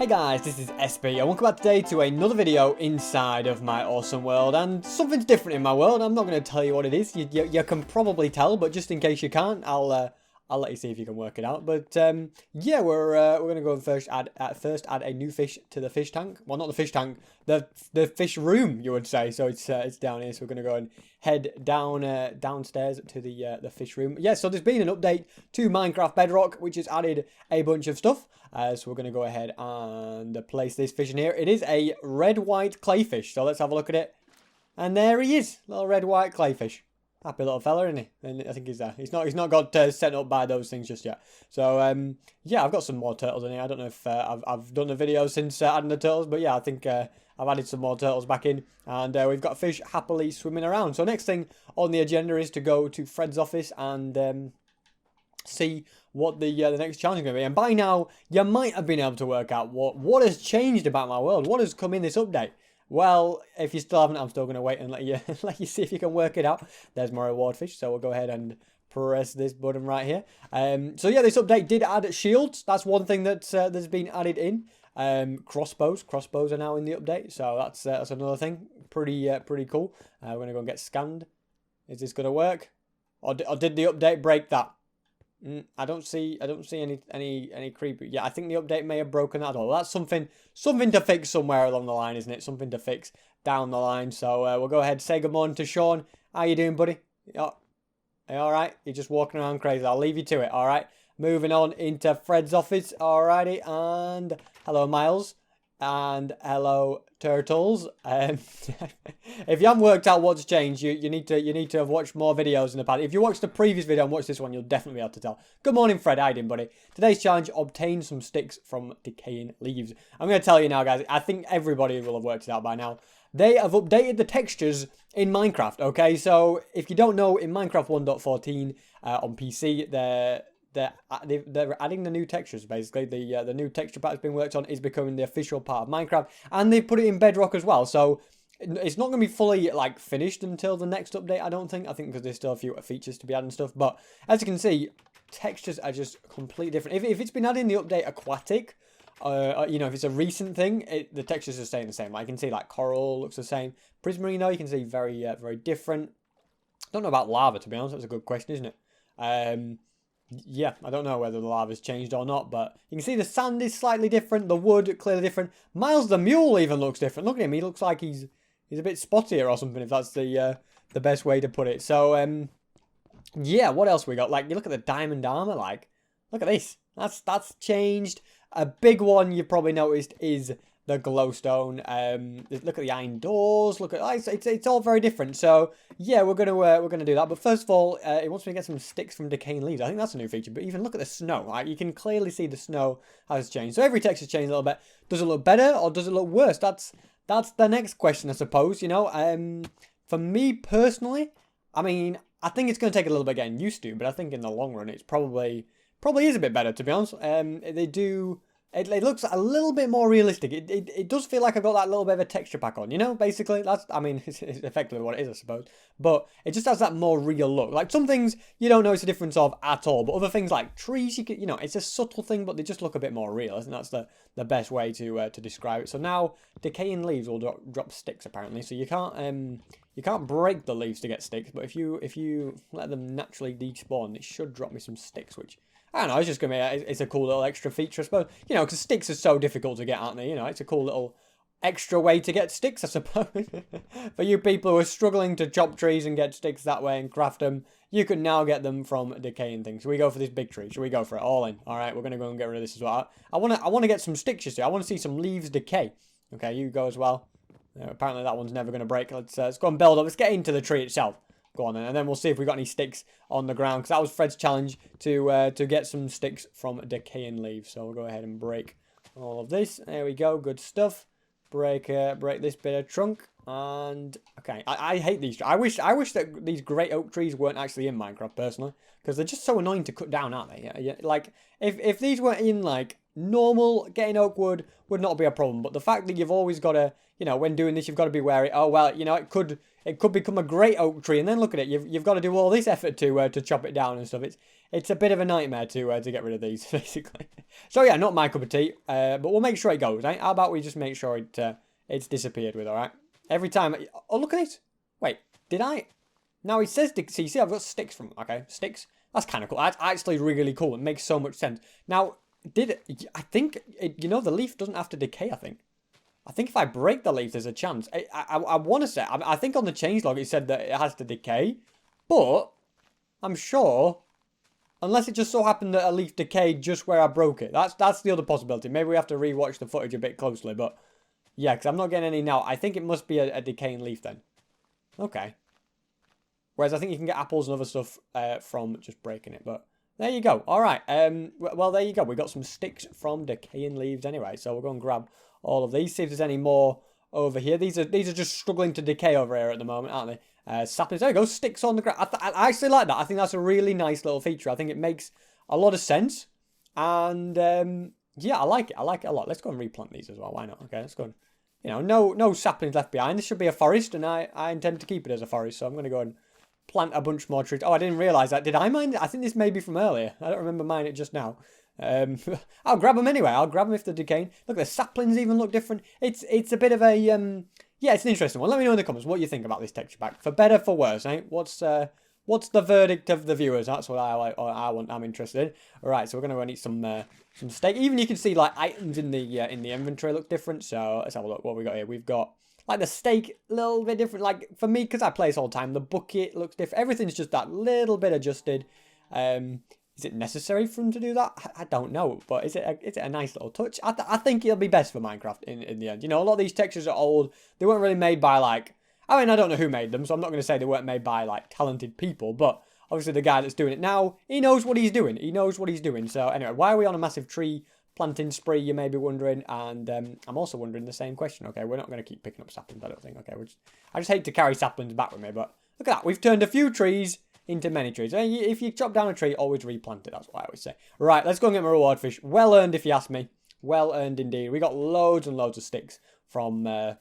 Hey guys, this is SB and welcome back today to another video inside of my awesome world, and something's different in my world. I'm not going to tell you what it is. You can probably tell, but just in case you can't, I'll let you see if you can work it out. But yeah, we're going to go and first add a new fish to the fish tank. Well, not the fish tank, the fish room, you would say. So it's down here. So we're going to go and head down downstairs to the fish room. Yeah, so there's been an update to Minecraft Bedrock, which has added a bunch of stuff. So we're going to go ahead and place this fish in here. It is a red-white clayfish. So let's have a look at it. And there he is, little red-white clayfish. Happy little fella, isn't he? And I think he's there. He's not got set up by those things just yet. So yeah, I've got some more turtles in here. I don't know if I've done a video since adding the turtles, but yeah, I think I've added some more turtles back in, and we've got fish happily swimming around. So next thing on the agenda is to go to Fred's office and see what the next challenge is going to be. And by now, you might have been able to work out what has changed about my world. What has come in this update? Well, if you still haven't, I'm still going to wait and let you see if you can work it out. There's my reward fish, so we'll go ahead and press this button right here. So yeah, this update did add shields. That's one thing that there's been added in. Crossbows are now in the update, so that's another thing. Pretty cool. We're going to go and get scanned. Is this going to work? Or did the update break that? I don't see any creepy. Yeah, I think the update may have broken that. Well, that's something to fix somewhere along the line, isn't it? Something to fix down the line. So we'll go ahead and say good morning to Sean. How you doing, buddy? Oh, are you all right? You're just walking around crazy. I'll leave you to it. All right. Moving on into Fred's office. Alrighty, and hello, Miles. And hello, turtles. If you haven't worked out what's changed, you need to have watched more videos in the past. If you watched the previous video and watched this one, you'll definitely be able to tell. Good morning, Fred. How you doing, buddy? Today's challenge: obtain some sticks from decaying leaves. I'm going to tell you now, guys. I think everybody will have worked it out by now. They have updated the textures in Minecraft. Okay, so if you don't know, in Minecraft 1.14 on PC, they're adding the new textures, basically. The new texture pack that's been worked on is becoming the official part of Minecraft, and they've put it in Bedrock as well. So it's not going to be fully like finished until the next update, I don't think. I think because there's still a few features to be added and stuff. But as you can see, textures are just completely different. If it's been added in the update aquatic, you know, if it's a recent thing, the textures are staying the same. Like, you can see like coral looks the same. Prismarine, you can see very different. Don't know about lava, to be honest. That's a good question, isn't it? Yeah, I don't know whether the lava's changed or not, but you can see the sand is slightly different, the wood clearly different. Miles the mule even looks different. Look at him, he looks like he's a bit spottier or something, if that's the best way to put it. So yeah, what else we got? Like, you look at the diamond armor, like, look at this. That's changed. A big one you've probably noticed is the glowstone. Look at the iron doors. Look at it's all very different. So yeah, we're gonna do that. But first of all, it wants me to get some sticks from decaying leaves. I think that's a new feature. But even look at the snow. Like, you can clearly see the snow has changed. So every texture's changed a little bit. Does it look better or does it look worse? That's the next question, I suppose. You know, for me personally, I mean, I think it's gonna take a little bit getting used to. But I think in the long run, it's probably is a bit better, to be honest. They do. It looks a little bit more realistic. It does feel like I've got that little bit of a texture pack on, you know, basically. I mean, it's effectively what it is, I suppose. But it just has that more real look. Like, some things you don't notice a difference of at all. But other things like trees, you know, it's a subtle thing, but they just look a bit more real. I think that's the best way to describe it. So now, decaying leaves will drop sticks, apparently. So you can't break the leaves to get sticks. But if you let them naturally despawn, it should drop me some sticks, which, I don't know, it's just going to be, it's a cool little extra feature, I suppose. You know, because sticks are so difficult to get, aren't they? You know, it's a cool little extra way to get sticks, I suppose. For you people who are struggling to chop trees and get sticks that way and craft them, you can now get them from decaying things. Should we go for this big tree? Should we go for it? All in. All right, we're going to go and get rid of this as well. I want to get some sticks, you see. I want to see some leaves decay. Okay, you go as well. Apparently that one's never going to break. Let's go and build up. Let's get into the tree itself. Go on then, and then we'll see if we got any sticks on the ground, because that was Fred's challenge to get some sticks from decaying leaves. So we'll go ahead and break all of this. There we go, good stuff. Break this bit of trunk, and okay, I hate these. I wish that these great oak trees weren't actually in Minecraft personally, because they're just so annoying to cut down, aren't they? Yeah. Like, if these were in like normal, getting oak wood would not be a problem, but the fact that you've always got to, you know, when doing this, you've got to be wary. Oh well, you know, it could become a great oak tree, and then look at it. You've got to do all this effort to chop it down and stuff. it's a bit of a nightmare to get rid of these, basically. So yeah, not my cup of tea, but we'll make sure it goes, right? How about we just make sure it's disappeared with, all right? Every time... Oh, look at it. Wait, did I... Now it says... See, I've got sticks from... Okay, sticks. That's kind of cool. That's actually really cool. It makes so much sense. Now, I think... You know, the leaf doesn't have to decay, I think. I think if I break the leaf, there's a chance. I want to say... I think on the changelog it said that it has to decay. But... I'm sure... Unless it just so happened that a leaf decayed just where I broke it. That's the other possibility. Maybe we have to rewatch the footage a bit closely, but... Yeah, because I'm not getting any now. I think it must be a decaying leaf then. Okay. Whereas I think you can get apples and other stuff from just breaking it, but... There you go. All right. Well, there you go. We got some sticks from decaying leaves anyway, so we'll go and grab all of these. See if there's any more over here. These are just struggling to decay over here at the moment, aren't they? Saplings. There you go. Sticks on the ground. I actually like that. I think that's a really nice little feature. I think it makes a lot of sense. And, yeah, I like it. I like it a lot. Let's go and replant these as well. Why not? Okay, let's go and, you know, no saplings left behind. This should be a forest, and I intend to keep it as a forest. So I'm going to go and plant a bunch more trees. Oh, I didn't realise that. Did I mine it? I think this may be from earlier. I don't remember mining it just now. I'll grab them anyway. I'll grab them if they're decaying. Look, the saplings even look different. It's a bit of a, yeah, it's an interesting one. Let me know in the comments what you think about this texture pack. For better, for worse, eh? What's the verdict of the viewers? That's what I'm interested in. All right, so we're gonna go and eat some steak. Even you can see like items in the inventory look different. So let's have a look what we got here. We've got like the steak a little bit different. Like for me, because I play this all the time, the bucket looks different. Everything's just that little bit adjusted. Is it necessary for them to do that? I don't know, but is it a nice little touch? I think it'll be best for Minecraft in the end. You know, a lot of these textures are old. They weren't really made by like... I mean, I don't know who made them, so I'm not going to say they weren't made by like talented people, but obviously the guy that's doing it now, he knows what he's doing. He knows what he's doing. So anyway, why are we on a massive tree planting spree, you may be wondering, and I'm also wondering the same question. Okay, we're not going to keep picking up saplings, I don't think. Okay, I just hate to carry saplings back with me, but look at that. We've turned a few trees into many trees. If you chop down a tree, always replant it. That's what I always say. Right, let's go and get my reward fish. Well earned, if you ask me. Well earned indeed. We got loads and loads of sticks from it.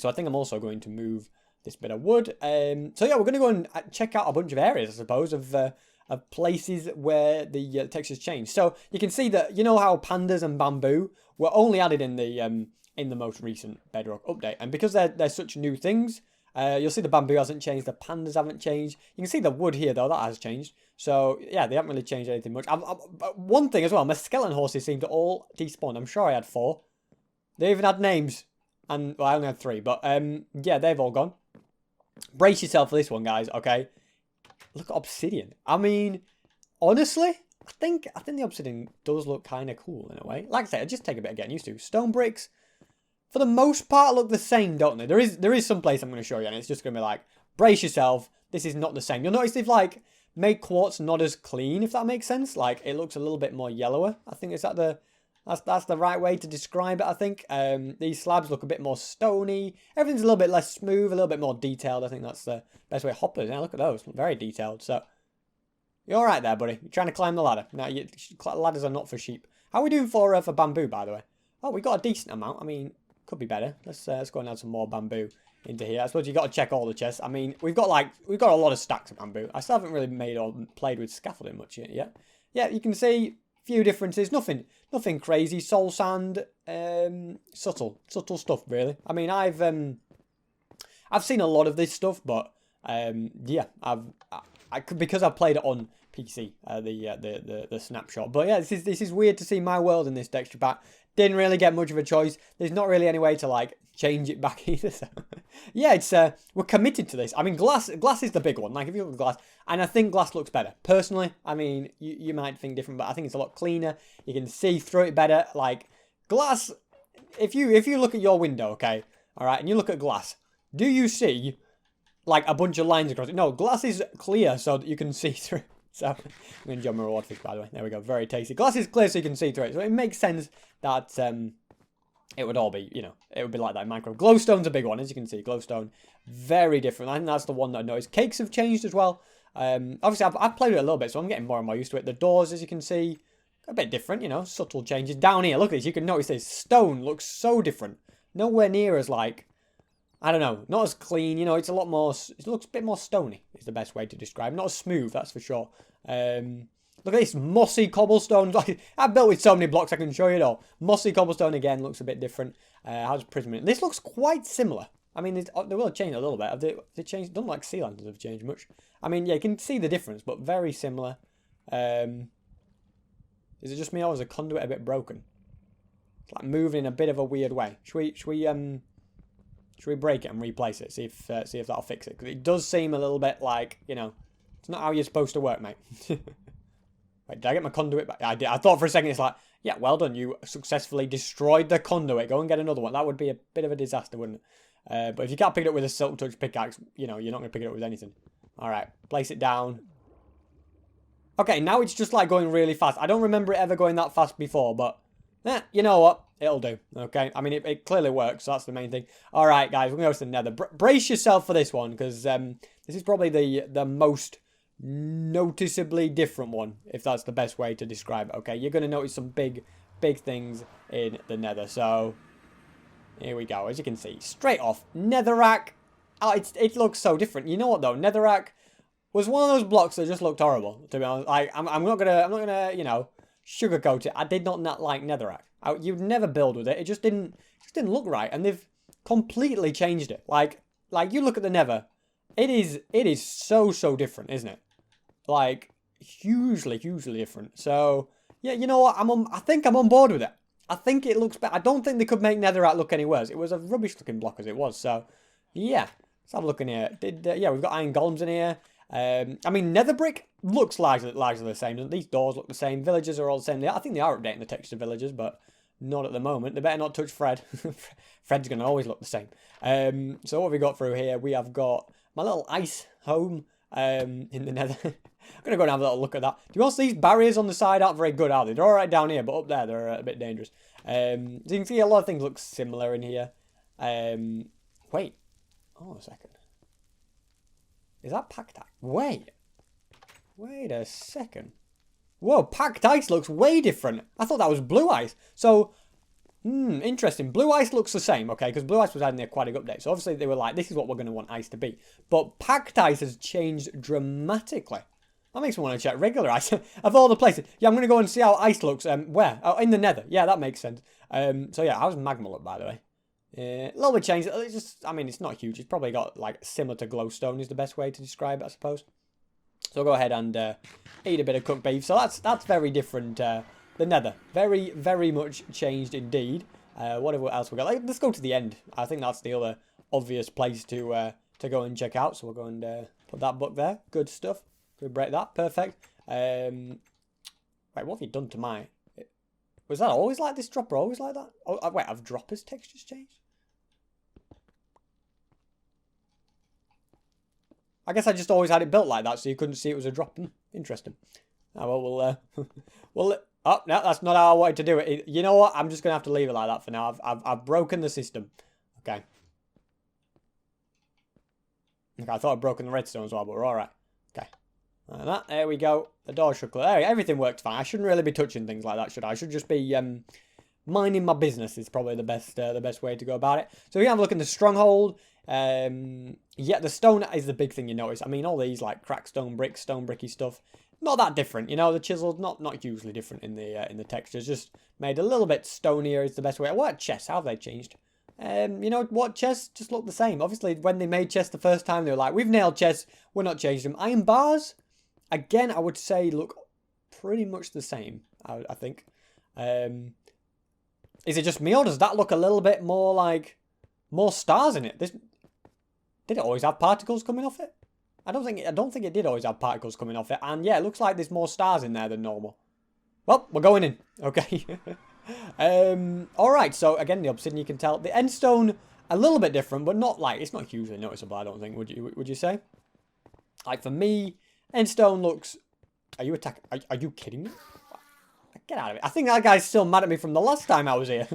So I think I'm also going to move this bit of wood. So yeah, we're going to go and check out a bunch of areas, I suppose, of places where the textures change. So you can see that, you know how pandas and bamboo were only added in the most recent Bedrock update, and because they're such new things. You'll see the bamboo hasn't changed, the pandas haven't changed. You can see the wood here, though, that has changed. So, yeah, they haven't really changed anything much. One thing as well, my skeleton horses seem to all despawn. I'm sure I had 4. They even had names. And, well, I only had 3, but, yeah, they've all gone. Brace yourself for this one, guys, okay? Look at obsidian. I mean, honestly, I think the obsidian does look kind of cool in a way. Like I said, it just take a bit of getting used to. Stone bricks, for the most part, look the same, don't they? There is some place I'm going to show you, and it's just going to be like, brace yourself, this is not the same. You'll notice they've, like, made quartz not as clean, if that makes sense. Like, it looks a little bit more yellower. I think that's the right way to describe it, I think. These slabs look a bit more stony. Everything's a little bit less smooth, a little bit more detailed. I think that's the best way. Hoppers, yeah, look at those. Very detailed. So, you're all right there, buddy. You're trying to climb the ladder. No, ladders are not for sheep. How are we doing for bamboo, by the way? Oh, we got a decent amount. I mean... Could be better. Let's go and add some more bamboo into here. I suppose you got to check all the chests. I mean, we've got a lot of stacks of bamboo. I still haven't really made or played with scaffolding much yet. Yeah, you can see a few differences. Nothing crazy. Soul sand, subtle stuff really. I mean, I've seen a lot of this stuff, but yeah, because I've played it on PC, the snapshot. But yeah, this is weird to see my world in this texture pack. Didn't really get much of a choice. There's not really any way to like change it back either. So yeah, it's we're committed to this. I mean, glass is the big one. Like if you look at glass, and I think glass looks better personally. I mean, you might think different, but I think it's a lot cleaner. You can see through it better. Like glass, if you look at your window, okay, all right, and you look at glass, do you see like a bunch of lines across it? No, glass is clear so that you can see through. So, I'm going to enjoy my reward fish, by the way. There we go. Very tasty. Glass is clear so you can see through it. So, it makes sense that it would all be, you know, it would be like that in Minecraft. Glowstone's a big one, as you can see. Glowstone, very different. I think that's the one that I noticed. Cakes have changed as well. Obviously, I've played with it a little bit, so I'm getting more and more used to it. The doors, as you can see, a bit different, you know, subtle changes. Down here, look at this. You can notice this. Stone looks so different. Nowhere near as, like, I don't know, not as clean, you know, it's a lot more, it looks a bit more stony, is the best way to describe. Not as smooth, that's for sure. Look at this mossy cobblestone. I've built with so many blocks I can show you it all. Mossy cobblestone again looks a bit different. How's prism? This looks quite similar. I mean, they will change a little bit. Have they changed? Don't like sea lanterns have changed much. I mean, yeah, you can see the difference, but very similar. Is it just me or is the conduit a bit broken? It's like moving in a bit of a weird way. Should we break it and replace it? See if that'll fix it. Because it does seem a little bit like, you know, it's not how you're supposed to work, mate. Wait, did I get my conduit back? I did. I thought for a second it's like, yeah, well done. You successfully destroyed the conduit. Go and get another one. That would be a bit of a disaster, wouldn't it? But if you can't pick it up with a silk touch pickaxe, you know, you're not going to pick it up with anything. All right, place it down. Okay, now it's just like going really fast. I don't remember it ever going that fast before, but you know what? It'll do. Okay, I mean, it clearly works, so that's the main thing. All right, guys, we're going to go to the Nether. Brace yourself for this one, because this is probably the most noticeably different one, if that's the best way to describe it. Okay, you're going to notice some big things in the Nether. So here we go. As you can see, straight off, Netherrack. Oh, it looks so different. You know what though? Netherrack was one of those blocks that just looked horrible. To be honest, I'm not gonna you know, sugarcoat it. I did not like Netherrack. You'd never build with it. It just didn't look right, and they've completely changed it. Like you look at the Nether, it is so different, isn't it? Like hugely different. So yeah, you know what? I think I'm on board with it. I think it looks better. I don't think they could make Netherrack look any worse. It was a rubbish looking block as it was. So yeah, let's have a look in here. Yeah, we've got iron golems in here. I mean, nether brick looks largely the same. These doors look the same. Villagers are all the same. I think they are updating the texture of villagers, but not at the moment. They better not touch Fred. Fred's going to always look the same. So what have we got through here? We have got my little ice home in the Nether. I'm going to go and have a little look at that. Do you also see these barriers on the side aren't very good, are they? They're all right down here, but up there they're a bit dangerous. So you can see a lot of things look similar in here. Wait. Oh, a second. Is that packed ice? Wait a second. Whoa, packed ice looks way different. I thought that was blue ice. So, interesting. Blue ice looks the same, okay? Because blue ice was adding the aquatic update. So obviously they were like, this is what we're going to want ice to be. But packed ice has changed dramatically. That makes me want to check regular ice. Of all the places. Yeah, I'm going to go and see how ice looks. Where? Oh, in the Nether. Yeah, that makes sense. So yeah, how's magma look, by the way? A little bit changed. It's just, I mean, it's not huge. It's probably got like similar to glowstone is the best way to describe it, I suppose. So I'll go ahead and eat a bit of cooked beef. So that's very different. The Nether, very much changed indeed. Whatever else we got? Let's go to the end. I think that's the other obvious place to go and check out. So we'll go and put that book there. Good stuff. We break that. Perfect. Wait, what have you done to my? Was that always like this dropper? Always like that? Oh, wait, have droppers textures changed? I guess I just always had it built like that, so you couldn't see it was a drop. Interesting. Oh, well, oh, no, that's not how I wanted to do it. You know what? I'm just going to have to leave it like that for now. I've broken the system. Okay. Okay, I thought I'd broken the redstone as well, but we're all right. Okay. Like that. There we go. The door should close. There, everything worked fine. I shouldn't really be touching things like that, should I? I should just be minding my business is probably the best way to go about it. So we have a look in the stronghold. Yeah, the stone is the big thing you notice. I mean, all these like cracked stone bricky stuff, not that different. You know, the chisel's not hugely different in the textures. Just made a little bit stonier is the best way. What chests? How have they changed? You know what, chests just look the same. Obviously, when they made chests the first time, they were like, we've nailed chests, we're not changing them. Iron bars, again, I would say look pretty much the same. I think. Is it just me, or does that look a little bit more like more stars in it? Did it always have particles coming off it? I don't think it did always have particles coming off it. And yeah, it looks like there's more stars in there than normal. Well, we're going in. Okay. Alright, so again, the obsidian, you can tell. The endstone, a little bit different, but not like, it's not hugely noticeable, I don't think, would you say? Like, for me, endstone looks... Are you attacking? Are you kidding me? Get out of it. I think that guy's still mad at me from the last time I was here.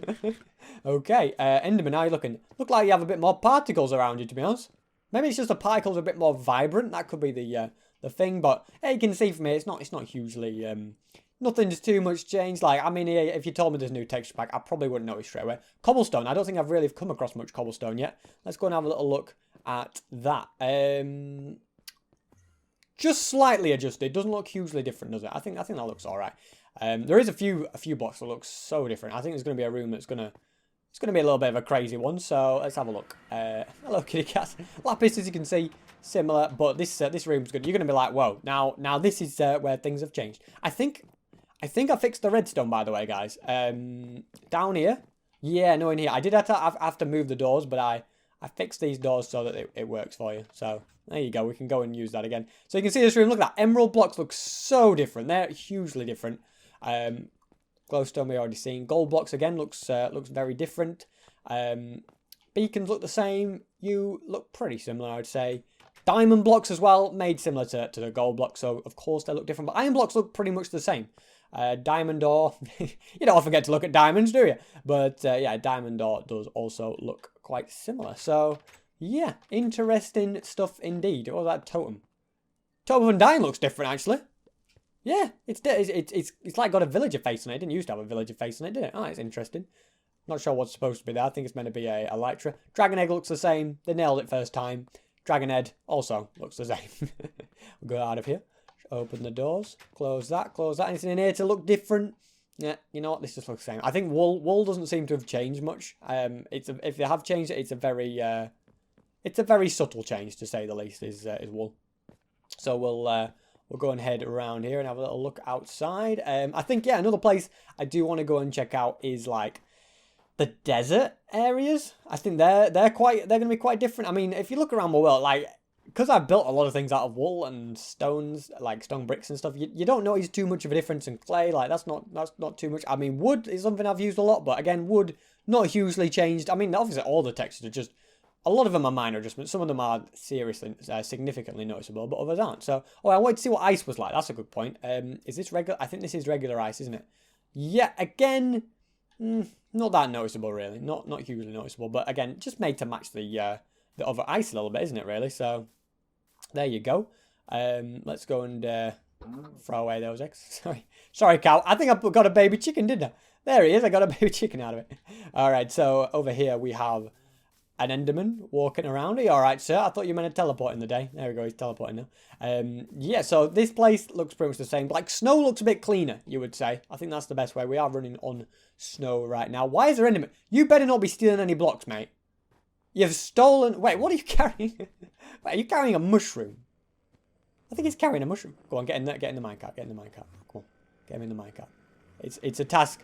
Okay, Enderman, how are you looking? Look like you have a bit more particles around you, to be honest. Maybe it's just the particles are a bit more vibrant. That could be the thing, but hey, you can see from here, it's not hugely... Nothing's too much changed. Like, I mean, if you told me there's a new texture pack, I probably wouldn't notice straight away. Cobblestone, I don't think I've really come across much cobblestone yet. Let's go and have a little look at that. just slightly adjusted. Doesn't look hugely different, does it? I think that looks all right. There is a few blocks that look so different. I think there's going to be a room that's gonna be a little bit of a crazy one. So let's have a look. Hello, kitty cats. Lapis, as you can see, similar, but this room's good. You're going to be like, whoa. Now this is where things have changed. I think I fixed the redstone, by the way, guys. Down here. Yeah, no, in here. I did have to move the doors, but I fixed these doors so that it works for you. So there you go. We can go and use that again. So you can see this room. Look at that. Emerald blocks look so different. They're hugely different. Glowstone we already seen. Gold blocks again looks very different. Beacons look the same. You look pretty similar, I would say. Diamond blocks as well, made similar to the gold blocks, so of course they look different. But iron blocks look pretty much the same. Diamond ore, you don't often get to look at diamonds, do you? But yeah, diamond ore does also look quite similar. So yeah, interesting stuff indeed. What was that totem? Totem of Undying looks different actually. Yeah, it's like got a villager face on it. It didn't used to have a villager face on it, did it? Oh, it's interesting. Not sure what's supposed to be there. I think it's meant to be a elytra. Dragon egg looks the same. They nailed it first time. Dragon head also looks the same. We'll go out of here. Open the doors. Close that. Close that. Anything in here to look different? Yeah, you know what? This just looks the same. I think wool doesn't seem to have changed much. If they have changed it, it's a very subtle change to say the least. Is wool. So we'll go and head around here and have a little look outside. I think yeah, another place I do want to go and check out is like the desert areas. I think they're going to be quite different. I mean, if you look around my world, like, because I've built a lot of things out of wool and stones, like stone bricks and stuff, you don't notice too much of a difference in clay. Like, that's not too much. I mean, wood is something I've used a lot, but again, wood not hugely changed. I mean, obviously all the textures are just, a lot of them are minor adjustments. Some of them are seriously, significantly noticeable, but others aren't. So, oh, I wanted to see what ice was like. That's a good point. Is this regular? I think this is regular ice, isn't it? Yeah, again, not that noticeable, really. Not hugely noticeable, but again, just made to match the other ice a little bit, isn't it, really? So, there you go. Let's go and throw away those eggs. Sorry, cow. I think I got a baby chicken, didn't I? There he is. I got a baby chicken out of it. All right, so over here we have an Enderman walking around. Are you all right, sir? I thought you meant to teleport in the day. There we go. He's teleporting now. Yeah, so this place looks pretty much the same. Like, snow looks a bit cleaner, you would say. I think that's the best way. We are running on snow right now. Why is there Enderman? You better not be stealing any blocks, mate. You've stolen... Wait, what are you carrying? Wait, are you carrying a mushroom? I think he's carrying a mushroom. Go on, get in the minecart. Get in the minecart. Come on, get him in the minecart. It's a task.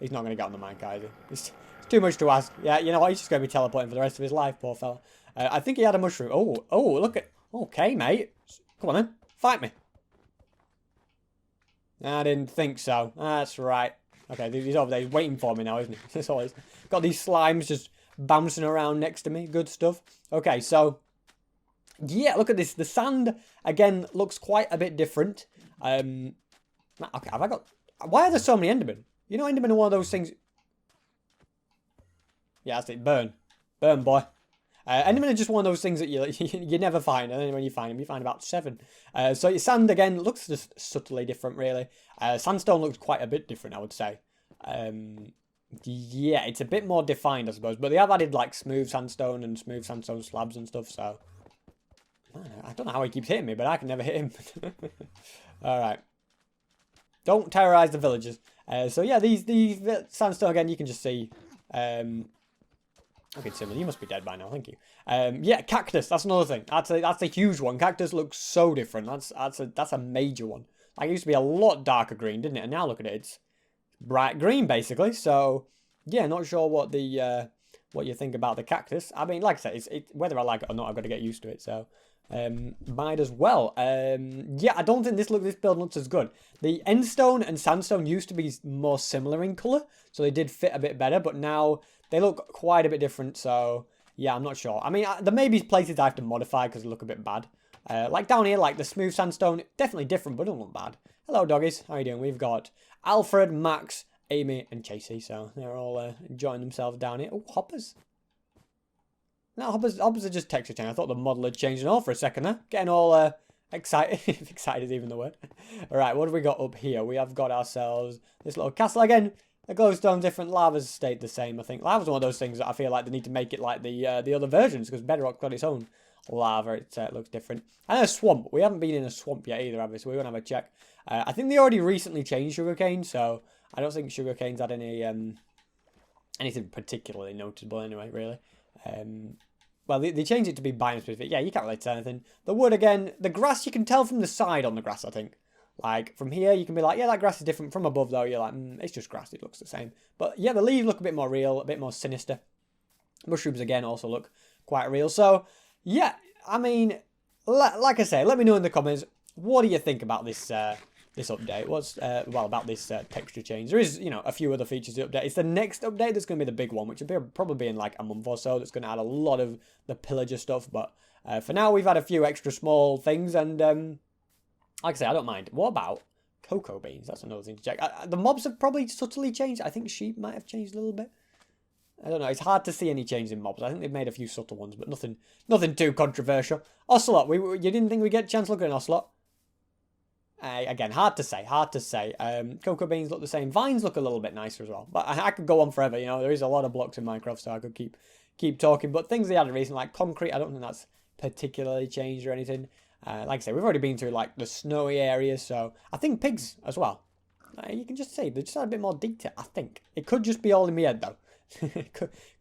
He's not going to get on the minecart, is he? It's too much to ask. Yeah, you know what? He's just going to be teleporting for the rest of his life, poor fella. I think he had a mushroom. Oh, look at... Okay, mate. Come on then. Fight me. I didn't think so. That's right. Okay, he's over there. He's waiting for me now, isn't he? That's all. He's got these slimes just bouncing around next to me. Good stuff. Okay, so... Yeah, look at this. The sand, again, looks quite a bit different. Okay, have I got... Why are there so many Endermen? You know, Endermen are one of those things... Yeah, that's it. Burn. Burn, boy. Endermen are just one of those things that you never find. And then when you find them, you find about 7. So your sand, again, looks just subtly different, really. Sandstone looks quite a bit different, I would say. Yeah, it's a bit more defined, I suppose. But they have added, like, smooth sandstone and smooth sandstone slabs and stuff, so... I don't know how he keeps hitting me, but I can never hit him. Alright. Don't terrorize the villagers. So, yeah, these sandstone, again, you can just see... Okay, Simon, you must be dead by now. Thank you. Yeah, cactus. That's another thing. That's a huge one. Cactus looks so different. That's a major one. Like, it used to be a lot darker green, didn't it? And now look at it. It's bright green, basically. So, yeah, not sure what you think about the cactus. I mean, like I said, whether I like it or not, I've got to get used to it. So, might as well. Yeah, I don't think this build looks as good. The endstone and sandstone used to be more similar in colour, so they did fit a bit better, but now they look quite a bit different, so yeah, I'm not sure. I mean, there may be places I have to modify because they look a bit bad. Like down here, like the smooth sandstone, definitely different, but don't look bad. Hello, doggies. How are you doing? We've got Alfred, Max, Amy, and Chasey, so they're all enjoying themselves down here. Oh, hoppers. No, hoppers are just texture change. I thought the model had changed and all for a second there. Getting all excited. If excited is even the word. Alright, what have we got up here? We have got ourselves this little castle again. The glowstone's different. Lava's stayed the same, I think. Lava's one of those things that I feel like they need to make it like the other versions, because Bedrock got its own lava. It looks different. And a swamp. We haven't been in a swamp yet either, have we? So we're going to have a check. I think they already recently changed sugarcane, so I don't think sugarcane's had any anything particularly notable anyway, really. Well, they changed it to be biome specific. Yeah, you can't really tell anything. The wood, again, the grass, you can tell from the side on the grass, I think. Like, from here, you can be like, yeah, that grass is different. From above, though, you're like, it's just grass. It looks the same. But, yeah, the leaves look a bit more real, a bit more sinister. Mushrooms, again, also look quite real. So, yeah, I mean, like I say, let me know in the comments, what do you think about this this update? What's, well, about this texture change? There is, you know, a few other features to update. It's the next update that's going to be the big one, which will probably be in, like, a month or so. That's going to add a lot of the pillager stuff. But for now, we've had a few extra small things, and like I say, I don't mind. What about cocoa beans? That's another thing to check. The mobs have probably subtly changed. I think sheep might have changed a little bit. I don't know. It's hard to see any change in mobs. I think they've made a few subtle ones, but nothing too controversial. Ocelot. You didn't think we'd get a chance looking at an ocelot? Again, hard to say. Cocoa beans look the same. Vines look a little bit nicer as well. But I could go on forever. You know, there is a lot of blocks in Minecraft, so I could keep talking. But things they added recently, like concrete, I don't think that's particularly changed or anything. Like I say, we've already been through like the snowy areas, so I think pigs as well. You can just see they just had a bit more detail. I think it could just be all in my head though.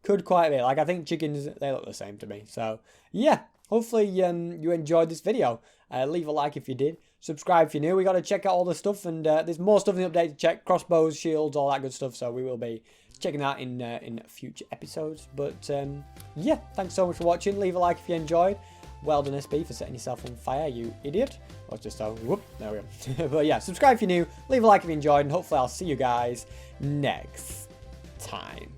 could quite be. Like I think chickens, they look the same to me. So yeah, hopefully you enjoyed this video. Leave a like if you did. Subscribe if you're new. We got to check out all the stuff, and there's more stuff in the update to check. Crossbows, shields, all that good stuff. So we will be checking that in future episodes. But yeah, thanks so much for watching. Leave a like if you enjoyed. Well done, SB, for setting yourself on fire, you idiot. Or just whoop, there we go. But yeah, subscribe if you're new, leave a like if you enjoyed, and hopefully I'll see you guys next time.